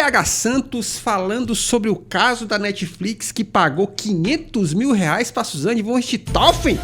PH Santos falando sobre o caso da Netflix que pagou 500 mil reais pra Suzane von Richthofen.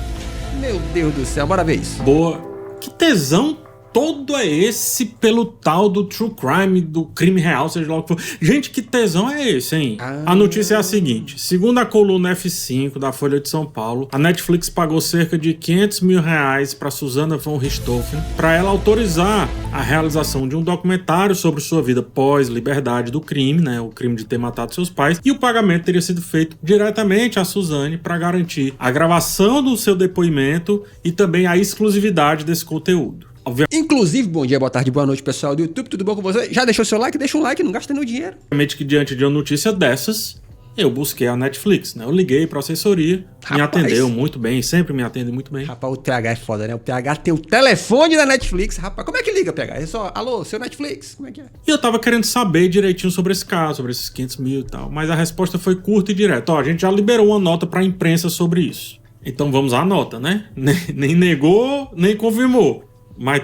Meu Deus do céu, bora ver isso. Boa. Que tesão todo é esse pelo tal do true crime, do crime real, seja lá o que for. Gente, que tesão é esse, hein? A notícia é a seguinte. Segundo a coluna F5 da Folha de São Paulo, a Netflix pagou cerca de 500 mil reais para Suzane von Richthofen para ela autorizar a realização de um documentário sobre sua vida pós-liberdade do crime, né? O crime de ter matado seus pais. E o pagamento teria sido feito diretamente a Suzane para garantir a gravação do seu depoimento e também a exclusividade desse conteúdo. Inclusive, bom dia, boa tarde, boa noite, pessoal do YouTube, tudo bom com você? Já deixou seu like? Deixa um like, não gasta nenhum dinheiro. Obviamente que diante de uma notícia dessas, eu busquei a Netflix, né? Eu liguei pra assessoria, me atendeu muito bem, sempre me atende muito bem. Rapaz, o PH é foda, né? O PH tem o telefone da Netflix, rapaz. Como é que liga, PH? É só, alô, seu Netflix, como é que é? E eu tava querendo saber direitinho sobre esse caso, sobre esses 500 mil e tal, mas a resposta foi curta e direta. Ó, a gente já liberou uma nota pra imprensa sobre isso. Então vamos à nota, né? Nem negou, nem confirmou, mas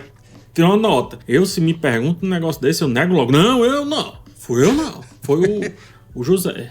tem uma nota. Eu, se me pergunto um negócio desse, eu nego logo. Não, eu não. Fui eu não. Foi o José.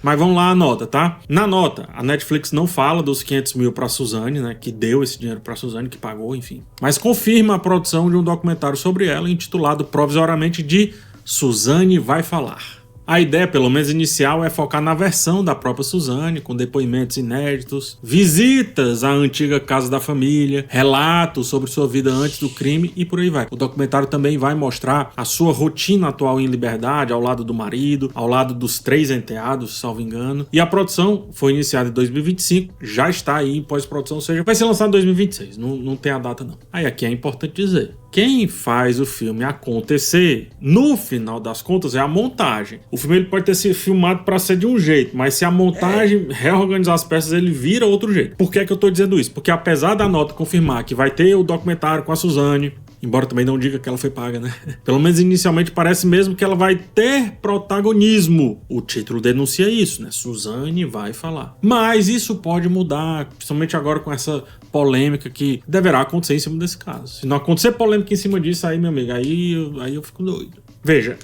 Mas vamos lá a nota, tá? Na nota, a Netflix não fala dos 500 mil pra Suzane, né? Que deu esse dinheiro pra Suzane, que pagou, enfim. Mas confirma a produção de um documentário sobre ela, intitulado provisoriamente de Suzane Vai Falar. A ideia, pelo menos inicial, é focar na versão da própria Suzane, com depoimentos inéditos, visitas à antiga casa da família, relatos sobre sua vida antes do crime e por aí vai. O documentário também vai mostrar a sua rotina atual em liberdade, ao lado do marido, ao lado dos 3 enteados, salvo engano. E a produção foi iniciada em 2025, já está aí em pós-produção, ou seja, vai ser lançado em 2026, não tem a data não. Aí aqui é importante dizer. Quem faz o filme acontecer, no final das contas, é a montagem. O filme ele pode ter sido filmado para ser de um jeito, mas se a montagem reorganizar as peças, ele vira outro jeito. Por que é que eu tô dizendo isso? Porque apesar da nota confirmar que vai ter o documentário com a Suzane, embora também não diga que ela foi paga, né? Pelo menos inicialmente parece mesmo que ela vai ter protagonismo. O título denuncia isso, né? Suzane vai falar. Mas isso pode mudar, principalmente agora com essa polêmica que deverá acontecer em cima desse caso. Se não acontecer polêmica em cima disso, aí, meu amigo, aí eu fico doido. Veja,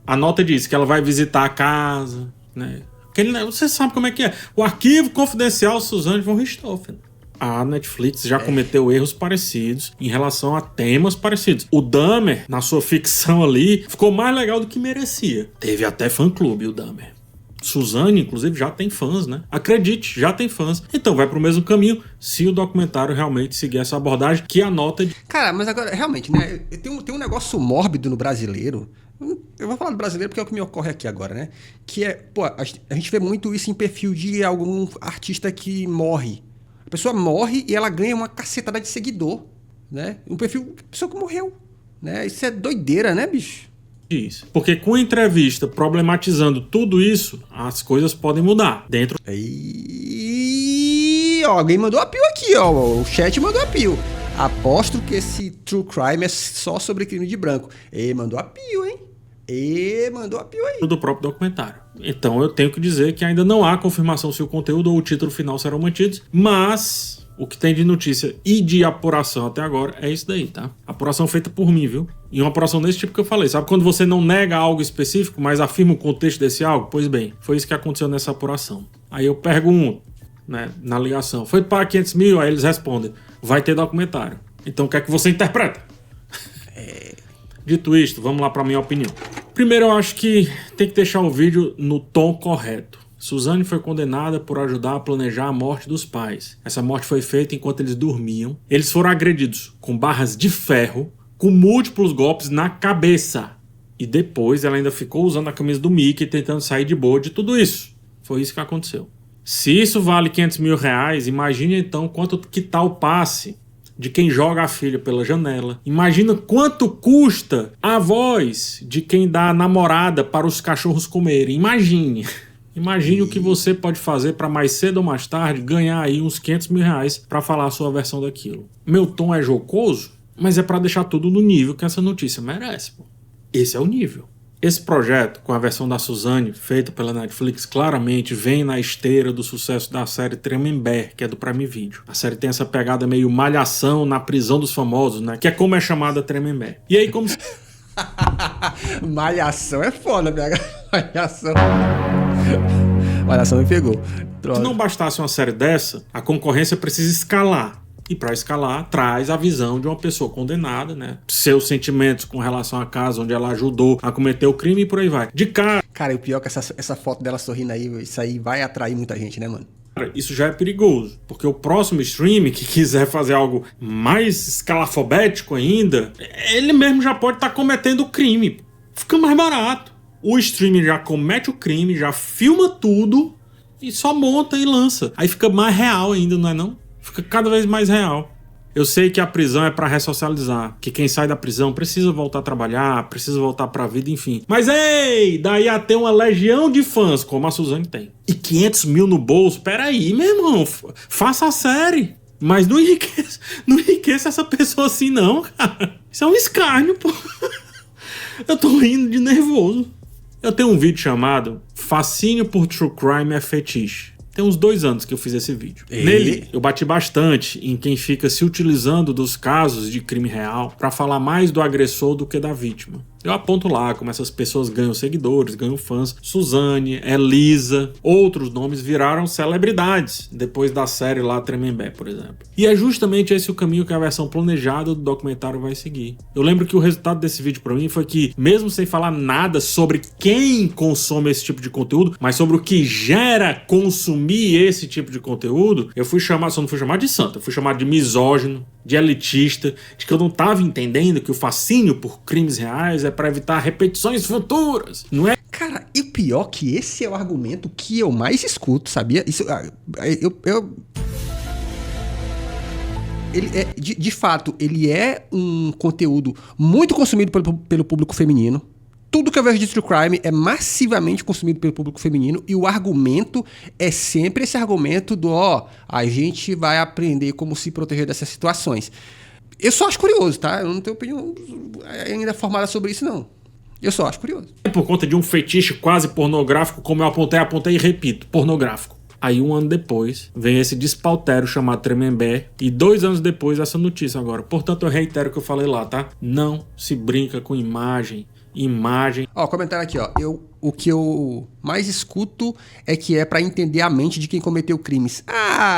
a nota diz que ela vai visitar a casa, né? Você sabe como é que é. O arquivo confidencial Suzane von Richthofen. A Netflix já cometeu erros parecidos em relação a temas parecidos. O Dahmer, na sua ficção ali, ficou mais legal do que merecia. Teve até fã-clube o Dahmer. Suzane, inclusive, já tem fãs, né? Acredite, já tem fãs. Então vai pro mesmo caminho se o documentário realmente seguir essa abordagem que a nota de... Cara, mas agora, realmente, né? Tem um negócio mórbido no brasileiro. Eu vou falar do brasileiro porque é o que me ocorre aqui agora, né? Que é, pô, a gente vê muito isso em perfil de algum artista que morre. A pessoa morre e ela ganha uma cacetada de seguidor, né? Um perfil de pessoa que morreu, né? Isso é doideira, né, bicho? Isso. Porque com a entrevista problematizando tudo isso, as coisas podem mudar. Dentro... E alguém mandou apio aqui, ó. O chat mandou apio. Aposto que esse true crime é só sobre crime de branco. Mandou apio, hein? Mandou apio aí. Do próprio documentário. Então eu tenho que dizer que ainda não há confirmação se o conteúdo ou o título final serão mantidos, mas o que tem de notícia e de apuração até agora é isso daí, tá? Apuração feita por mim, viu? E uma apuração desse tipo que eu falei. Sabe quando você não nega algo específico, mas afirma o contexto desse algo? Pois bem, foi isso que aconteceu nessa apuração. Aí eu pergunto, né, na ligação, foi para 500 mil? Aí eles respondem, vai ter documentário. Então o que é que você interpreta? Dito isto, vamos lá para minha opinião. Primeiro, eu acho que tem que deixar o vídeo no tom correto. Suzane foi condenada por ajudar a planejar a morte dos pais. Essa morte foi feita enquanto eles dormiam. Eles foram agredidos com barras de ferro, com múltiplos golpes na cabeça. E depois ela ainda ficou usando a camisa do Mickey tentando sair de boa de tudo isso. Foi isso que aconteceu. Se isso vale 500 mil reais, imagine então quanto que tá o passe de quem joga a filha pela janela. Imagina quanto custa a voz de quem dá a namorada para os cachorros comerem. Imagine o que você pode fazer para mais cedo ou mais tarde ganhar aí uns 500 mil reais para falar a sua versão daquilo. Meu tom é jocoso, mas é para deixar tudo no nível que essa notícia merece. Pô. Esse é o nível. Esse projeto, com a versão da Suzane, feita pela Netflix, claramente vem na esteira do sucesso da série Tremembé, que é do Prime Video. A série tem essa pegada meio malhação na prisão dos famosos, né? Que é como é chamada Tremembé. E aí, como... Malhação é foda, PH. Malhação. Malhação me pegou. Se não bastasse uma série dessa, a concorrência precisa escalar. E para escalar, traz a visão de uma pessoa condenada, né? Seus sentimentos com relação à casa onde ela ajudou a cometer o crime e por aí vai. De cara. Cara, e o pior é que essa foto dela sorrindo aí, isso aí vai atrair muita gente, né, mano? Isso já é perigoso, porque o próximo stream que quiser fazer algo mais escalafobético ainda, ele mesmo já pode estar cometendo o crime. Fica mais barato. O streamer já comete o crime, já filma tudo e só monta e lança. Aí fica mais real ainda, não é não? Fica cada vez mais real. Eu sei que a prisão é pra ressocializar, que quem sai da prisão precisa voltar a trabalhar, precisa voltar pra vida, enfim. Mas ei, daí a ter uma legião de fãs, como a Suzane tem. E 500 mil no bolso, peraí, meu irmão, faça a série. Mas não enriqueça essa pessoa assim não, cara. Isso é um escárnio, pô. Eu tô rindo de nervoso. Eu tenho um vídeo chamado Fascínio por True Crime é Fetiche. Tem uns 2 anos que eu fiz esse vídeo. Nele, eu bati bastante em quem fica se utilizando dos casos de crime real para falar mais do agressor do que da vítima. Eu aponto lá como essas pessoas ganham seguidores, ganham fãs. Suzane, Elisa, outros nomes viraram celebridades depois da série lá Tremembé, por exemplo. E é justamente esse o caminho que a versão planejada do documentário vai seguir. Eu lembro que o resultado desse vídeo pra mim foi que, mesmo sem falar nada sobre quem consome esse tipo de conteúdo, mas sobre o que gera consumir esse tipo de conteúdo, eu fui chamado, só não fui chamado de santo, eu fui chamado de misógino, de elitista, de que eu não tava entendendo que o fascínio por crimes reais é para evitar repetições futuras, não é? Cara, e o pior que esse é o argumento que eu mais escuto, sabia? Isso, ele é, de fato, ele é um conteúdo muito consumido pelo público feminino. Tudo que eu vejo de True Crime é massivamente consumido pelo público feminino e o argumento é sempre esse argumento do a gente vai aprender como se proteger dessas situações. Eu só acho curioso, tá? Eu não tenho opinião ainda formada sobre isso, não. Eu só acho curioso. É por conta de um fetiche quase pornográfico, como eu apontei e repito, pornográfico. Aí 1 ano depois, vem esse despautério chamado Tremembé e 2 anos depois essa notícia agora. Portanto, eu reitero o que eu falei lá, tá? Não se brinca com imagem. Comentário aqui, o que eu mais escuto é que é pra entender a mente de quem cometeu crimes.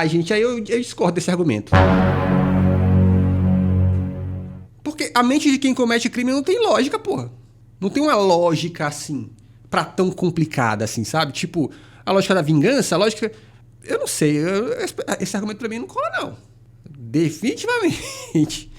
Gente, aí eu discordo desse argumento. Porque a mente de quem comete crime não tem lógica, porra. Não tem uma lógica assim, pra tão complicada assim, sabe? Tipo, a lógica da vingança, a lógica... Eu não sei, esse argumento pra mim não cola, não. Definitivamente.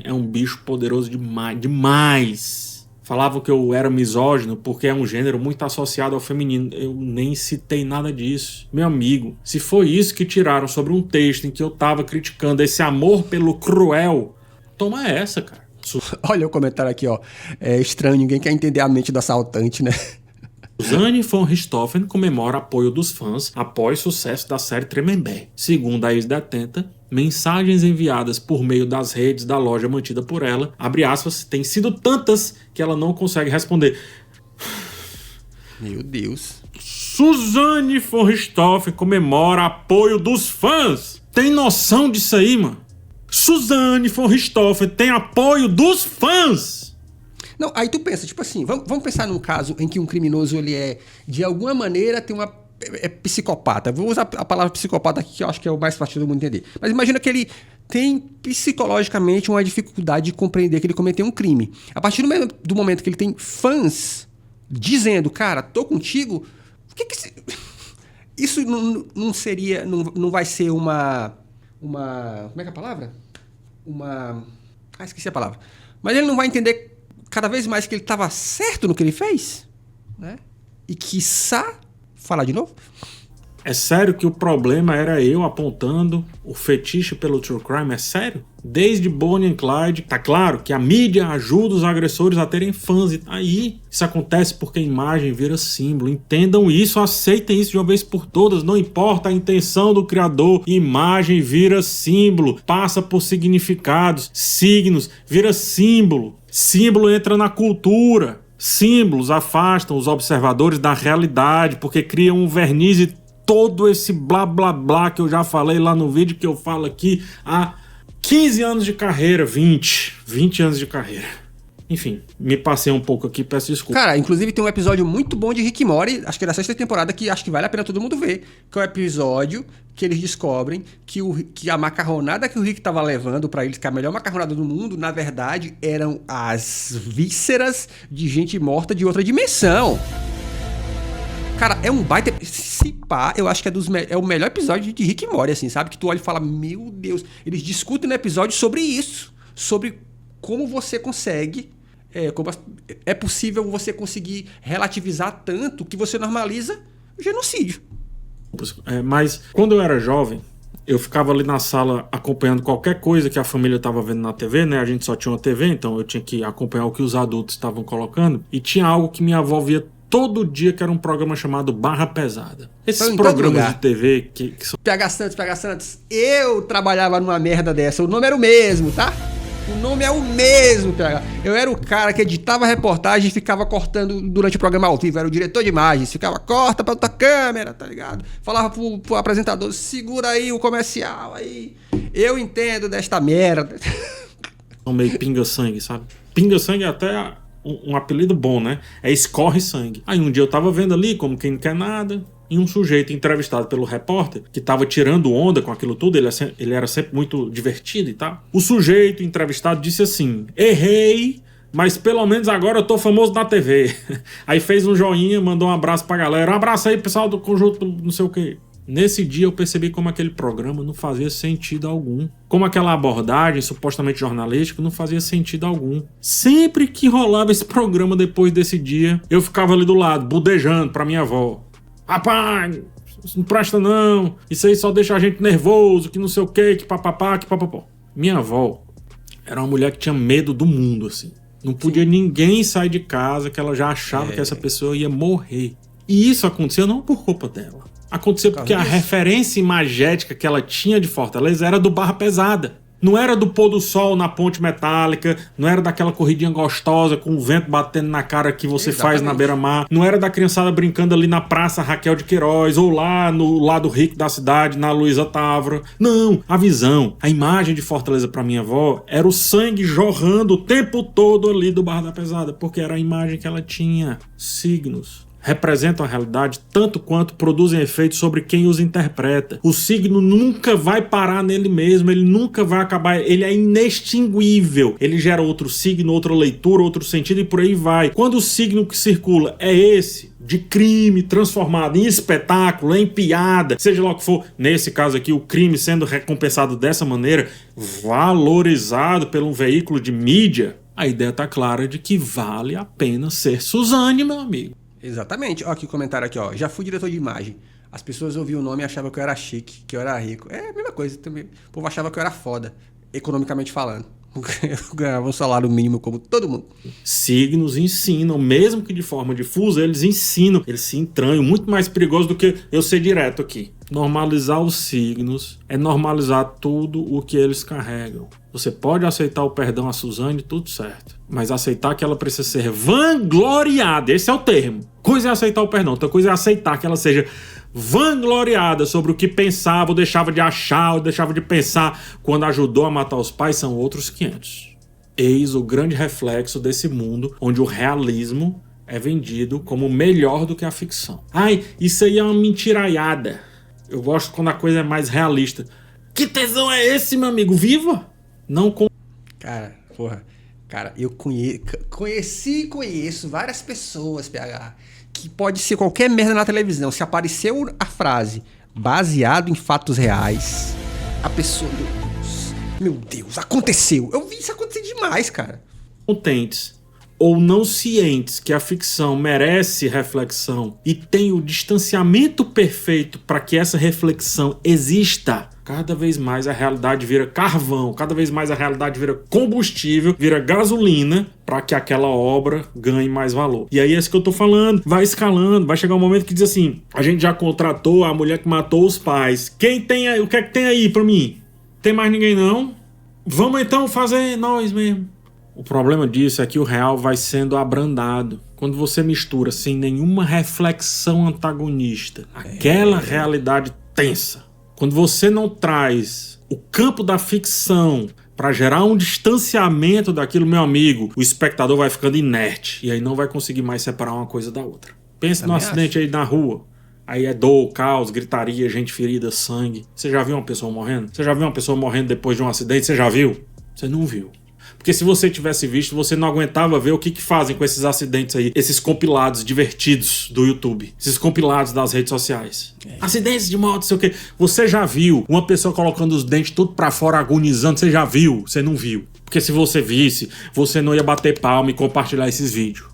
É um bicho poderoso demais. Falavam que eu era misógino porque é um gênero muito associado ao feminino. Eu nem citei nada disso. Meu amigo, se foi isso que tiraram sobre um texto em que eu tava criticando esse amor pelo cruel, toma essa, cara. Olha o comentário aqui, É estranho, ninguém quer entender a mente do assaltante, né? Suzane von Richthofen comemora apoio dos fãs após sucesso da série Tremembé. Segundo a ex-detenta, mensagens enviadas por meio das redes da loja mantida por ela, abre aspas, têm sido tantas que ela não consegue responder. Meu Deus. Suzane von Richthofen comemora apoio dos fãs. Tem noção disso aí, mano? Suzane von Richthofen tem apoio dos fãs. Não, aí tu pensa, tipo assim, vamos pensar num caso em que um criminoso, ele é, de alguma maneira, é psicopata. Vou usar a palavra psicopata aqui, que eu acho que é o mais fácil do mundo entender. Mas imagina que ele tem psicologicamente uma dificuldade de compreender que ele cometeu um crime. A partir do momento que ele tem fãs dizendo, cara, tô contigo, o que isso não seria, não vai ser uma... Como é que é a palavra? Esqueci a palavra. Mas ele não vai entender cada vez mais que ele estava certo no que ele fez, né? E quiçá falar de novo. É sério que o problema era eu apontando o fetiche pelo true crime? É sério? Desde Bonnie and Clyde, tá claro que a mídia ajuda os agressores a terem fãs. E aí, isso acontece porque a imagem vira símbolo. Entendam isso, aceitem isso de uma vez por todas. Não importa a intenção do criador, imagem vira símbolo, passa por significados, signos, vira símbolo. Símbolo entra na cultura. Símbolos afastam os observadores da realidade porque criam um verniz e todo esse blá blá blá que eu já falei lá no vídeo que eu falo aqui há 15 anos de carreira, 20 anos de carreira. Enfim, me passei um pouco aqui, peço desculpa. Cara, inclusive tem um episódio muito bom de Rick e Morty, acho que é da 6ª temporada, que acho que vale a pena todo mundo ver. Que é o episódio que eles descobrem que a macarronada que o Rick tava levando pra eles, que é a melhor macarronada do mundo, na verdade, eram as vísceras de gente morta de outra dimensão. Cara, é um baita... Se pá, eu acho que é o melhor episódio de Rick e Morty, assim, sabe? Que tu olha e fala, meu Deus. Eles discutem no episódio sobre isso. Sobre como você consegue... como é possível você conseguir relativizar tanto que você normaliza o genocídio. Mas quando eu era jovem, eu ficava ali na sala acompanhando qualquer coisa que a família estava vendo na TV, né? A gente só tinha uma TV, então eu tinha que acompanhar o que os adultos estavam colocando. E tinha algo que minha avó via todo dia, que era um programa chamado Barra Pesada. Esses programas de TV que são... PH Santos, eu trabalhava numa merda dessa. O nome era o mesmo, tá? O nome é o mesmo, PH. Eu era o cara que editava a reportagem e ficava cortando durante o programa ao vivo. Era o diretor de imagens. Ficava, corta pra outra câmera, tá ligado? Falava pro apresentador, segura aí o comercial aí. Eu entendo desta merda. São meio pinga-sangue, sabe? Pinga-sangue é até um apelido bom, né? É escorre sangue. Aí um dia eu tava vendo ali, como quem não quer nada... E um sujeito entrevistado pelo repórter, que estava tirando onda com aquilo tudo, ele era sempre muito divertido e tal. O sujeito entrevistado disse assim: errei, mas pelo menos agora eu tô famoso na TV. Aí fez um joinha, mandou um abraço pra galera. Um abraço aí, pessoal do conjunto não sei o quê. Nesse dia eu percebi como aquele programa não fazia sentido algum. Como aquela abordagem supostamente jornalística não fazia sentido algum. Sempre que rolava esse programa depois desse dia, eu ficava ali do lado, budejando pra minha avó. Rapaz, isso não presta não, isso aí só deixa a gente nervoso, que não sei o que papapá, que papapó. Minha avó era uma mulher que tinha medo do mundo, assim. Não podia ninguém sair de casa, que ela já achava que essa pessoa ia morrer. E isso aconteceu não por culpa dela. Aconteceu porque a referência imagética que ela tinha de Fortaleza era do Barra Pesada. Não era do pôr do sol na ponte metálica, não era daquela corridinha gostosa com o vento batendo na cara que você faz na beira-mar, não era da criançada brincando ali na Praça Raquel de Queiroz ou lá no lado rico da cidade, na Luísa Távora. Não, a visão, a imagem de Fortaleza pra minha avó era o sangue jorrando o tempo todo ali do Barra da Pesada, porque era a imagem que ela tinha. Signos representam a realidade tanto quanto produzem efeitos sobre quem os interpreta. O signo nunca vai parar nele mesmo, ele nunca vai acabar, ele é inextinguível. Ele gera outro signo, outra leitura, outro sentido e por aí vai. Quando o signo que circula é esse, de crime transformado em espetáculo, em piada, seja lá o que for, nesse caso aqui, o crime sendo recompensado dessa maneira, valorizado por um veículo de mídia, a ideia tá clara de que vale a pena ser Suzane, meu amigo. Exatamente. Ó, aqui o comentário aqui, ó. Já fui diretor de imagem. As pessoas ouviam o nome e achavam que eu era chique, que eu era rico. É a mesma coisa também. O povo achava que eu era foda, economicamente falando. Eu ganhava um salário mínimo como todo mundo. Signos ensinam, mesmo que de forma difusa, eles ensinam. Eles se entranham, muito mais perigoso do que eu ser direto aqui. Normalizar os signos é normalizar tudo o que eles carregam. Você pode aceitar o perdão a Suzane, tudo certo. Mas aceitar que ela precisa ser vangloriada, esse é o termo. Coisa é aceitar o perdão, outra coisa é aceitar que ela seja vangloriada sobre o que pensava, ou deixava de achar, ou deixava de pensar quando ajudou a matar os pais, são outros 500. Eis o grande reflexo desse mundo onde o realismo é vendido como melhor do que a ficção. Ai, isso aí é uma mentiraiada. Eu gosto quando a coisa é mais realista. Que tesão é esse, meu amigo? Viva! Não com... Cara, porra. Cara, eu conheço várias pessoas, PH, que pode ser qualquer merda na televisão. Se apareceu a frase baseado em fatos reais, a pessoa... Meu Deus, aconteceu. Eu vi isso acontecer demais, cara. Contentes ou não cientes que a ficção merece reflexão e tem o distanciamento perfeito para que essa reflexão exista, cada vez mais a realidade vira carvão, cada vez mais a realidade vira combustível, vira gasolina para que aquela obra ganhe mais valor. E aí é isso que eu tô falando, vai escalando, vai chegar um momento que diz assim, a gente já contratou a mulher que matou os pais, quem tem aí, o que é que tem aí para mim? Tem mais ninguém não? Vamos então fazer nós mesmo. O problema disso é que o real vai sendo abrandado. Quando você mistura sem nenhuma reflexão antagonista, aquela realidade tensa. Quando você não traz o campo da ficção para gerar um distanciamento daquilo, meu amigo, o espectador vai ficando inerte e aí não vai conseguir mais separar uma coisa da outra. Pensa num acidente aí na rua. Aí é dor, caos, gritaria, gente ferida, sangue. Você já viu uma pessoa morrendo? Você já viu uma pessoa morrendo depois de um acidente? Você já viu? Você não viu. Porque se você tivesse visto, você não aguentava ver o que fazem com esses acidentes aí, esses compilados divertidos do YouTube, esses compilados das redes sociais. Acidentes de moto, não sei o quê. Você já viu uma pessoa colocando os dentes tudo pra fora, agonizando? Você já viu? Você não viu. Porque se você visse, você não ia bater palma e compartilhar esses vídeos.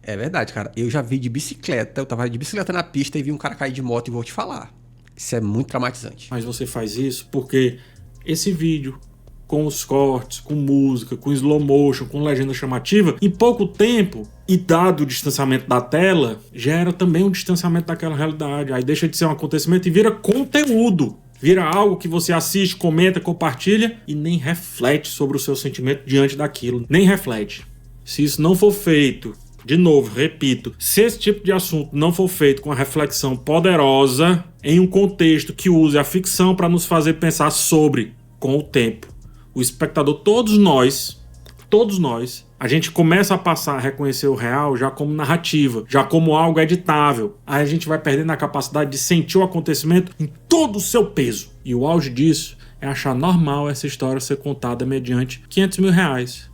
É verdade, cara. Eu já vi de bicicleta, eu tava de bicicleta na pista e vi um cara cair de moto e vou te falar. Isso é muito traumatizante. Mas você faz isso porque esse vídeo, com os cortes, com música, com slow motion, com legenda chamativa, em pouco tempo, e dado o distanciamento da tela, gera também um distanciamento daquela realidade. Aí deixa de ser um acontecimento e vira conteúdo. Vira algo que você assiste, comenta, compartilha e nem reflete sobre o seu sentimento diante daquilo. Nem reflete. Se isso não for feito, de novo, repito, se esse tipo de assunto não for feito com uma reflexão poderosa, em um contexto que use a ficção para nos fazer pensar sobre, com o tempo, o espectador, todos nós, a gente começa a passar a reconhecer o real já como narrativa, já como algo editável. Aí a gente vai perdendo a capacidade de sentir o acontecimento em todo o seu peso. E o auge disso é achar normal essa história ser contada mediante R$500 mil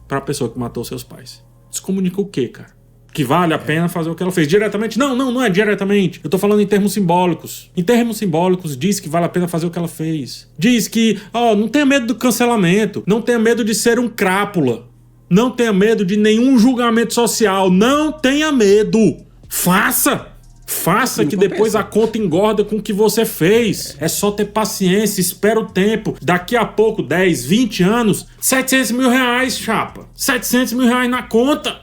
para a pessoa que matou seus pais. Isso comunica o quê, cara? Que vale a pena fazer o que ela fez. Diretamente? Não é diretamente. Eu tô falando em termos simbólicos. Em termos simbólicos, diz que vale a pena fazer o que ela fez. Diz que, não tenha medo do cancelamento. Não tenha medo de ser um crápula. Não tenha medo de nenhum julgamento social. Não tenha medo. Faça que depois a conta engorda com o que você fez. É só ter paciência, espera o tempo. Daqui a pouco, 10, 20 anos, R$700 mil, chapa. R$700 mil na conta.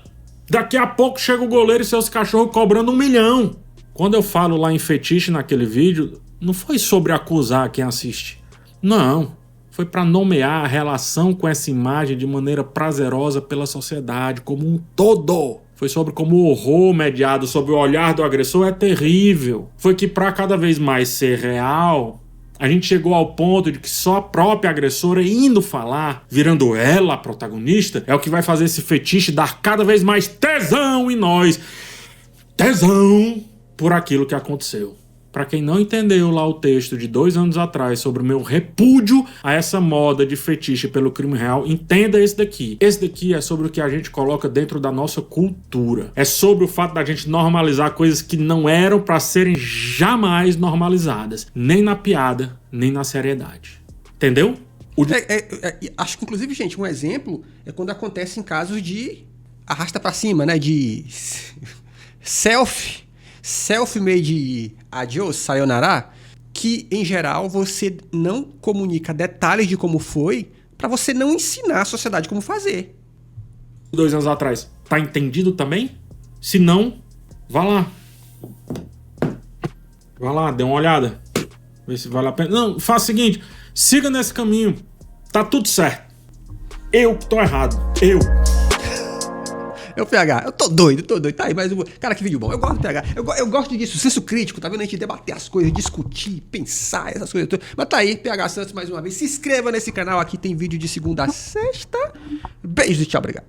Daqui a pouco chega o goleiro e seus cachorros cobrando R$1 milhão. Quando eu falo lá em fetiche naquele vídeo, não foi sobre acusar quem assiste. Não. Foi para nomear a relação com essa imagem de maneira prazerosa pela sociedade como um todo. Foi sobre como o horror mediado sob o olhar do agressor é terrível. Foi que para cada vez mais ser real, a gente chegou ao ponto de que só a própria agressora indo falar, virando ela a protagonista, é o que vai fazer esse fetiche dar cada vez mais tesão em nós. Tesão por aquilo que aconteceu. Para quem não entendeu lá o texto de 2 anos atrás sobre o meu repúdio a essa moda de fetiche pelo crime real, entenda esse daqui. Esse daqui é sobre o que a gente coloca dentro da nossa cultura. É sobre o fato da gente normalizar coisas que não eram para serem jamais normalizadas. Nem na piada, nem na seriedade. Entendeu? Acho que, inclusive, gente, um exemplo é quando acontece em casos de arrasta para cima, né? De self-made adios, sayonara, que, em geral, você não comunica detalhes de como foi para você não ensinar a sociedade como fazer. 2 anos atrás. Tá entendido também? Se não, vá lá. Vá lá, dê uma olhada. Vê se vale a pena. Não, faça o seguinte. Siga nesse caminho. Tá tudo certo. Eu que tô errado. Eu, PH, eu tô doido. Tá aí, mas... Cara, que vídeo bom. Eu gosto do PH. Eu gosto disso, senso crítico, tá vendo? A gente debater as coisas, discutir, pensar, essas coisas todas. Mas tá aí, PH Santos mais uma vez. Se inscreva nesse canal aqui, tem vídeo de segunda a sexta. Beijo e tchau, obrigado.